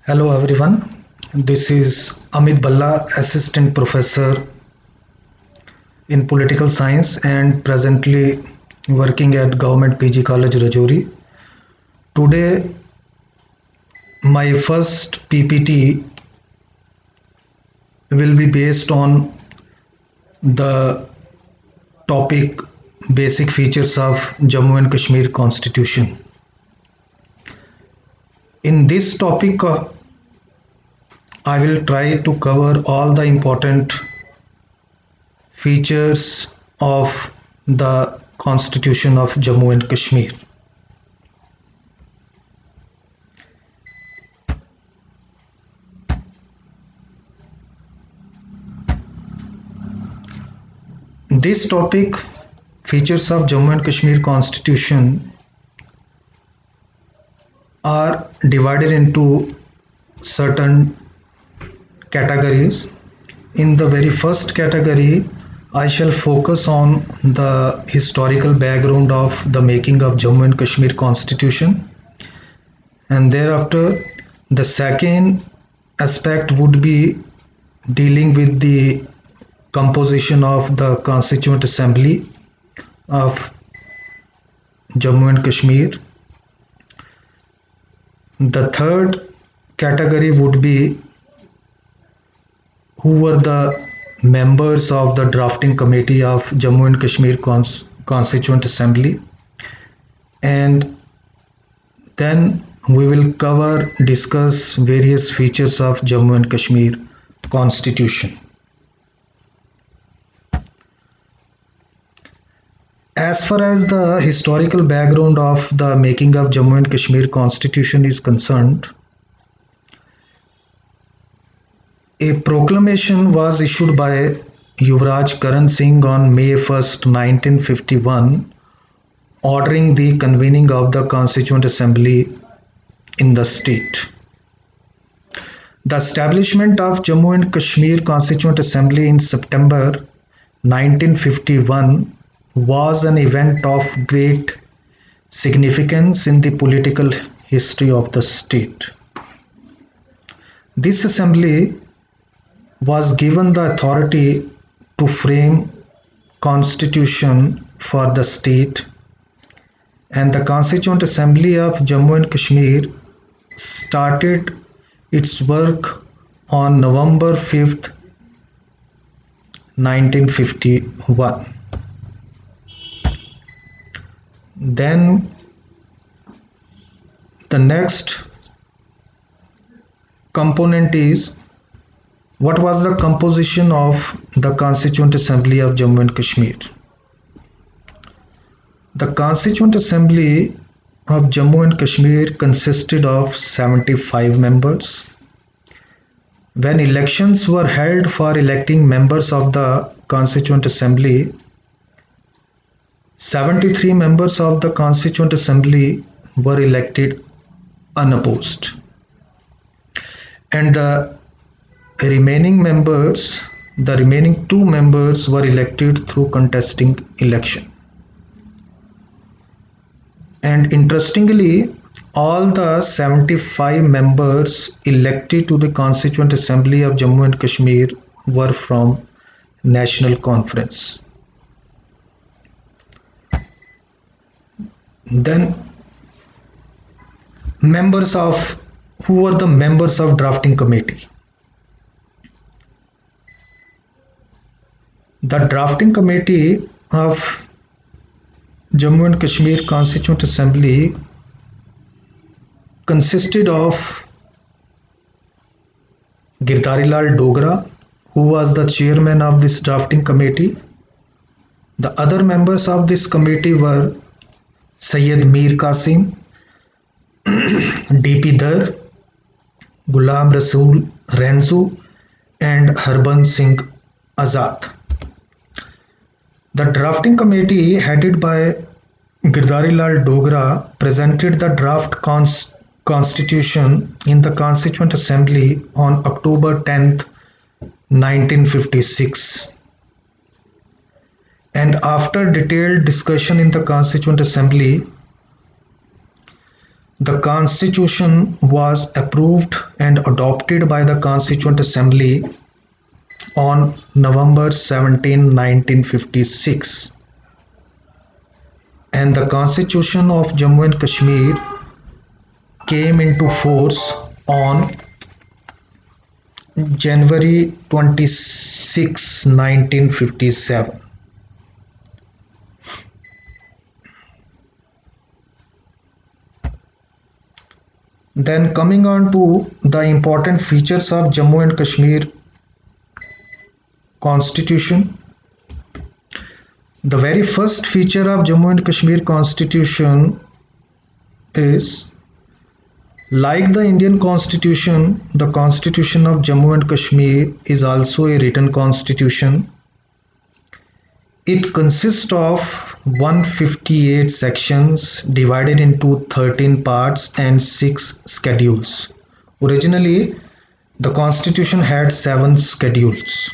Hello everyone, this is Amit Balla, Assistant Professor in Political Science and presently working at Government PG College Rajouri. Today my first PPT will be based on the topic Basic Features of Jammu and Kashmir Constitution. In this topic I will try to cover all the important features of the Constitution of Jammu and Kashmir. This topic, features of Jammu and Kashmir Constitution, are divided into certain categories. In the very first category, I shall focus on the historical background of the making of Jammu and Kashmir Constitution, and thereafter the second aspect would be dealing with the composition of the Constituent Assembly of Jammu and Kashmir. The third category would be who were the members of the drafting committee of Jammu and Kashmir Constituent Assembly, and then we will discuss various features of Jammu and Kashmir Constitution. As far as the historical background of the making of Jammu and Kashmir Constitution is concerned, a proclamation was issued by Yuvraj Karan Singh on May 1st, 1951, ordering the convening of the Constituent Assembly in the state. The establishment of Jammu and Kashmir Constituent Assembly in September 1951 was an event of great significance in the political history of the state. This assembly was given the authority to frame constitution for the state, and the Constituent Assembly of Jammu and Kashmir started its work on November 5th, 1951. Then the next component is what was the composition of the Constituent Assembly of Jammu and Kashmir. The Constituent Assembly of Jammu and Kashmir consisted of 75 members. When elections were held for electing members of the Constituent Assembly, 73 members of the Constituent Assembly were elected unopposed, and the remaining 2 members were elected through contesting election. And interestingly, all the 75 members elected to the Constituent Assembly of Jammu and Kashmir were from National Conference. Then who were the members of drafting committee? The drafting committee of Jammu and Kashmir Constituent Assembly consisted of Girdari Lal Dogra, who was the chairman of this drafting committee. The other members of this committee were Sayyid Mir Qasim, D.P. Dar, Ghulam Rasool Renzu, and Harbans Singh Azad. The drafting committee, headed by Girdari Lal Dogra, presented the draft constitution in the Constituent Assembly on October 10th, 1956. And after detailed discussion in the Constituent Assembly, the Constitution was approved and adopted by the Constituent Assembly on November 17, 1956, and the Constitution of Jammu and Kashmir came into force on January 26, 1957. Then coming on to the important features of Jammu and Kashmir Constitution. The very first feature of Jammu and Kashmir Constitution is, like the Indian Constitution, the Constitution of Jammu and Kashmir is also a written constitution. It consists of 158 sections divided into 13 parts and 6 schedules. Originally, the constitution had 7 schedules.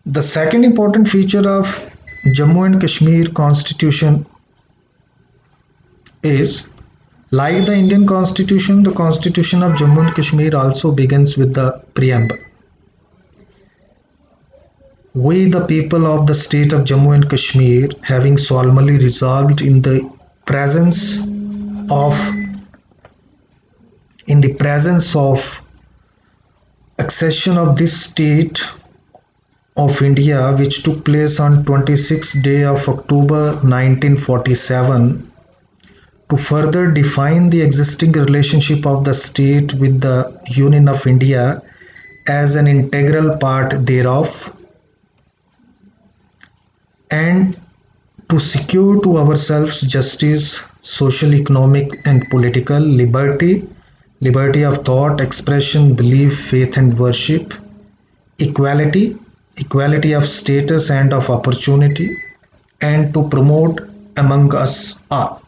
The second important feature of Jammu and Kashmir Constitution is, like the Indian Constitution, the Constitution of Jammu and Kashmir also begins with the preamble. We, the people of the state of Jammu and Kashmir, having solemnly resolved in the presence of accession of this state of India, which took place on 26th day of October 1947, to further define the existing relationship of the state with the Union of India as an integral part thereof, and to secure to ourselves justice, social, economic, and political liberty, liberty of thought, expression, belief, faith, and worship, equality, equality of status and of opportunity, and to promote among us all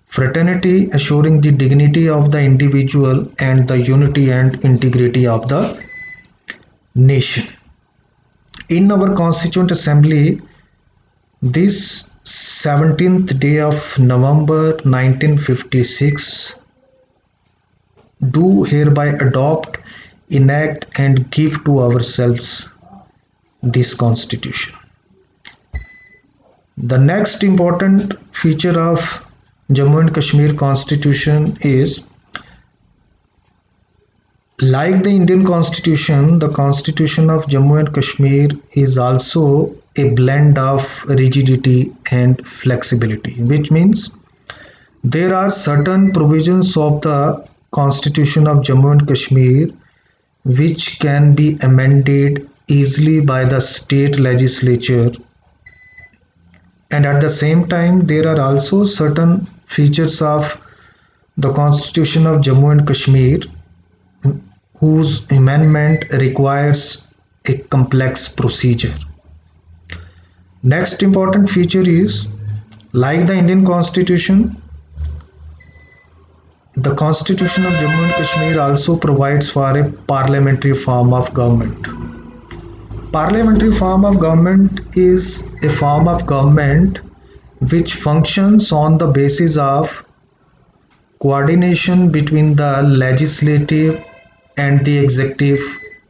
fraternity, assuring the dignity of the individual and the unity and integrity of the nation. In our Constituent Assembly, this 17th day of November 1956, do hereby adopt, enact, and give to ourselves this constitution. The next important feature of Jammu and Kashmir Constitution is, like the Indian Constitution, the Constitution of Jammu and Kashmir is also a blend of rigidity and flexibility, which means there are certain provisions of the Constitution of Jammu and Kashmir which can be amended easily by the state legislature, and at the same time there are also certain features of the Constitution of Jammu and Kashmir whose amendment requires a complex procedure. Next important feature is, like the Indian Constitution, the Constitution of Jammu and Kashmir also provides for a parliamentary form of government. Parliamentary form of government is a form of government which functions on the basis of coordination between the legislative and the executive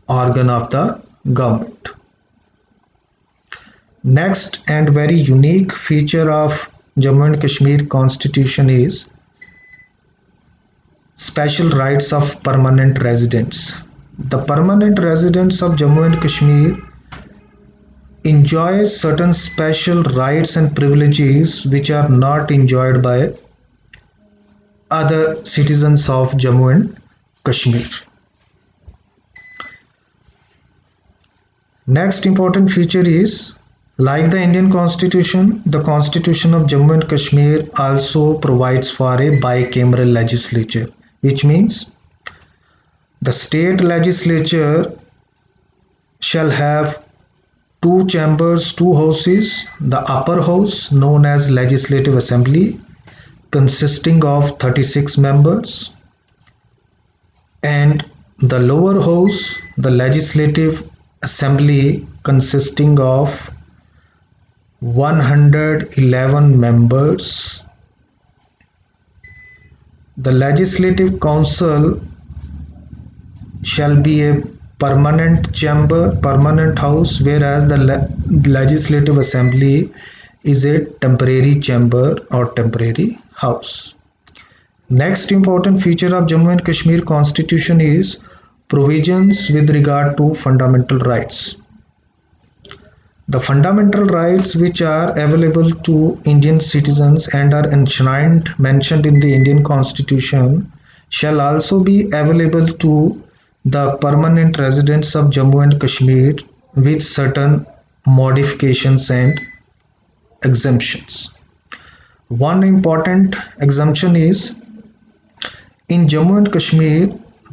organ of the government. Next and very unique feature of Jammu and Kashmir Constitution is special rights of permanent residents. The permanent residents of Jammu and Kashmir enjoy certain special rights and privileges which are not enjoyed by other citizens of Jammu and Kashmir. Next important feature is, like the Indian Constitution, the Constitution of Jammu and Kashmir also provides for a bicameral legislature, which means the state legislature shall have two chambers, two houses. The upper house, known as Legislative Assembly, consisting of 36 members, and the lower house, the Legislative Assembly, consisting of 111 members. The Legislative Council shall be a permanent chamber, permanent house, whereas the Legislative Assembly is a temporary chamber or temporary house. Next important feature of Jammu and Kashmir Constitution is provisions with regard to fundamental rights. The fundamental rights which are available to Indian citizens and are mentioned in the Indian Constitution shall also be available to the permanent residents of Jammu and Kashmir with certain modifications and exemptions. One important exemption is in Jammu and Kashmir,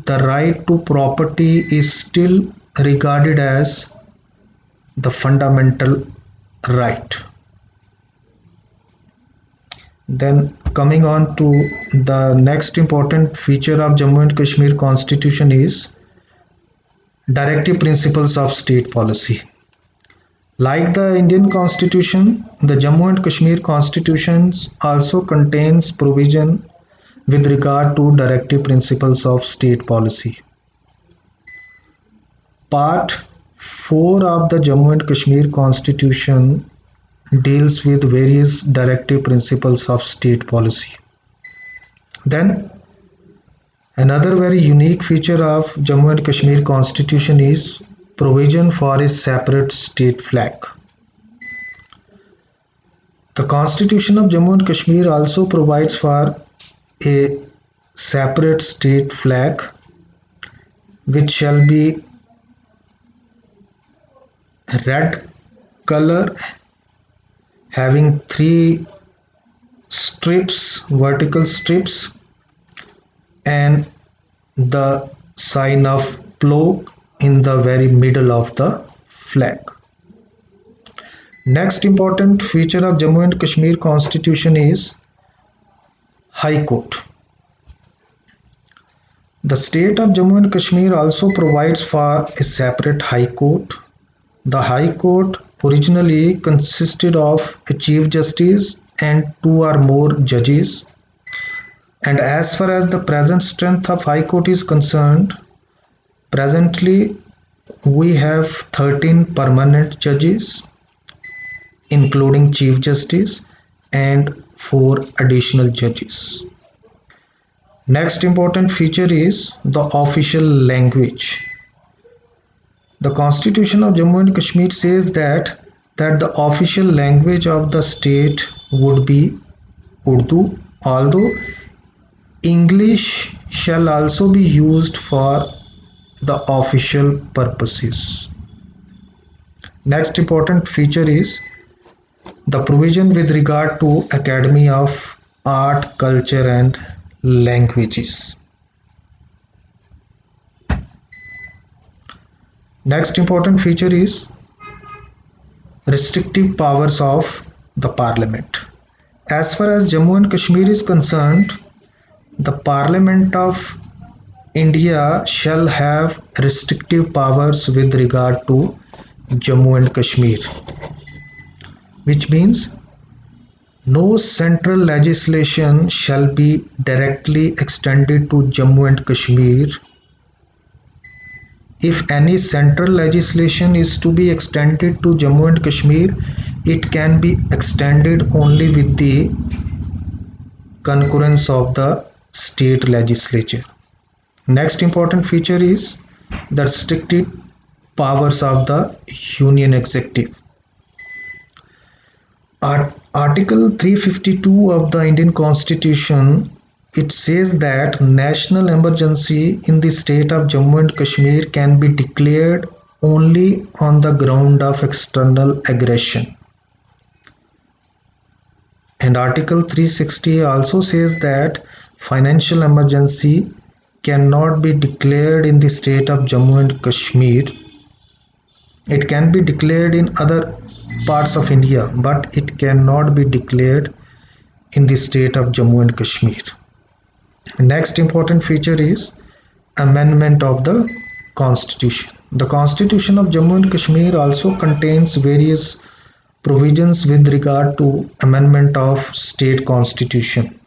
the right to property is still regarded as the fundamental right. Then coming on to the next important feature of Jammu and Kashmir Constitution is directive principles of state policy. Like the Indian Constitution, the Jammu and Kashmir Constitution also contains provision with regard to directive principles of state policy. Part 4 of the Jammu and Kashmir Constitution deals with various directive principles of state policy. Then another very unique feature of Jammu and Kashmir Constitution is provision for a separate state flag. The Constitution of Jammu and Kashmir also provides for a separate state flag which shall be red color having 3 strips, vertical strips, and the sign of plough in the very middle of the flag. Next important feature of Jammu and Kashmir Constitution is High Court. The state of Jammu and Kashmir also provides for a separate High Court. The High Court originally consisted of a Chief Justice and 2 or more judges. And as far as the present strength of High Court is concerned, presently we have 13 permanent judges, including Chief Justice and 4 additional judges. Next important feature is the official language. The Constitution of Jammu and Kashmir says that the official language of the state would be Urdu, although English shall also be used for the official purposes. Next important feature is the provision with regard to Academy of Art, Culture and Languages. Next important feature is restrictive powers of the Parliament. As far as Jammu and Kashmir is concerned, the Parliament of India shall have restrictive powers with regard to Jammu and Kashmir, which means no central legislation shall be directly extended to Jammu and Kashmir. If any central legislation is to be extended to Jammu and Kashmir, it can be extended only with the concurrence of the state legislature. Next important feature is the restricted powers of the Union Executive. Article 352 of the Indian Constitution, it says that national emergency in the state of Jammu and Kashmir can be declared only on the ground of external aggression. And Article 360 also says that financial emergency cannot be declared in the state of Jammu and Kashmir. It can be declared in other parts of India, but it cannot be declared in the state of Jammu and Kashmir. Next important feature is amendment of the Constitution. The Constitution of Jammu and Kashmir also contains various provisions with regard to amendment of state constitution.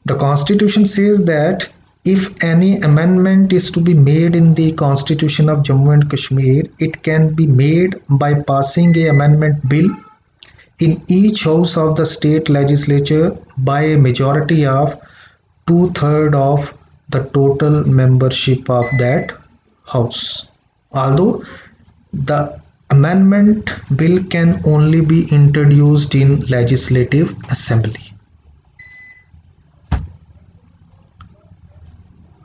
The constitution says that if any amendment is to be made in the constitution of Jammu and Kashmir, it can be made by passing a amendment bill in each house of the state legislature by a majority of two-thirds of the total membership of that house. Although the amendment bill can only be introduced in legislative assembly.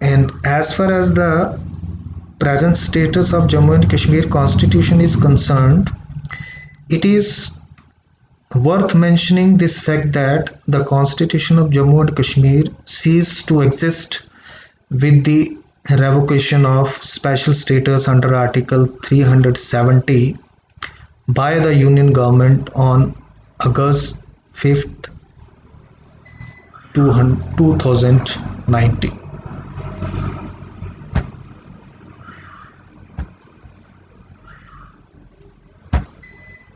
And as far as the present status of Jammu and Kashmir constitution is concerned, it is worth mentioning this fact that the constitution of Jammu and Kashmir ceased to exist with the revocation of special status under Article 370 by the Union government on August 5th, 2019.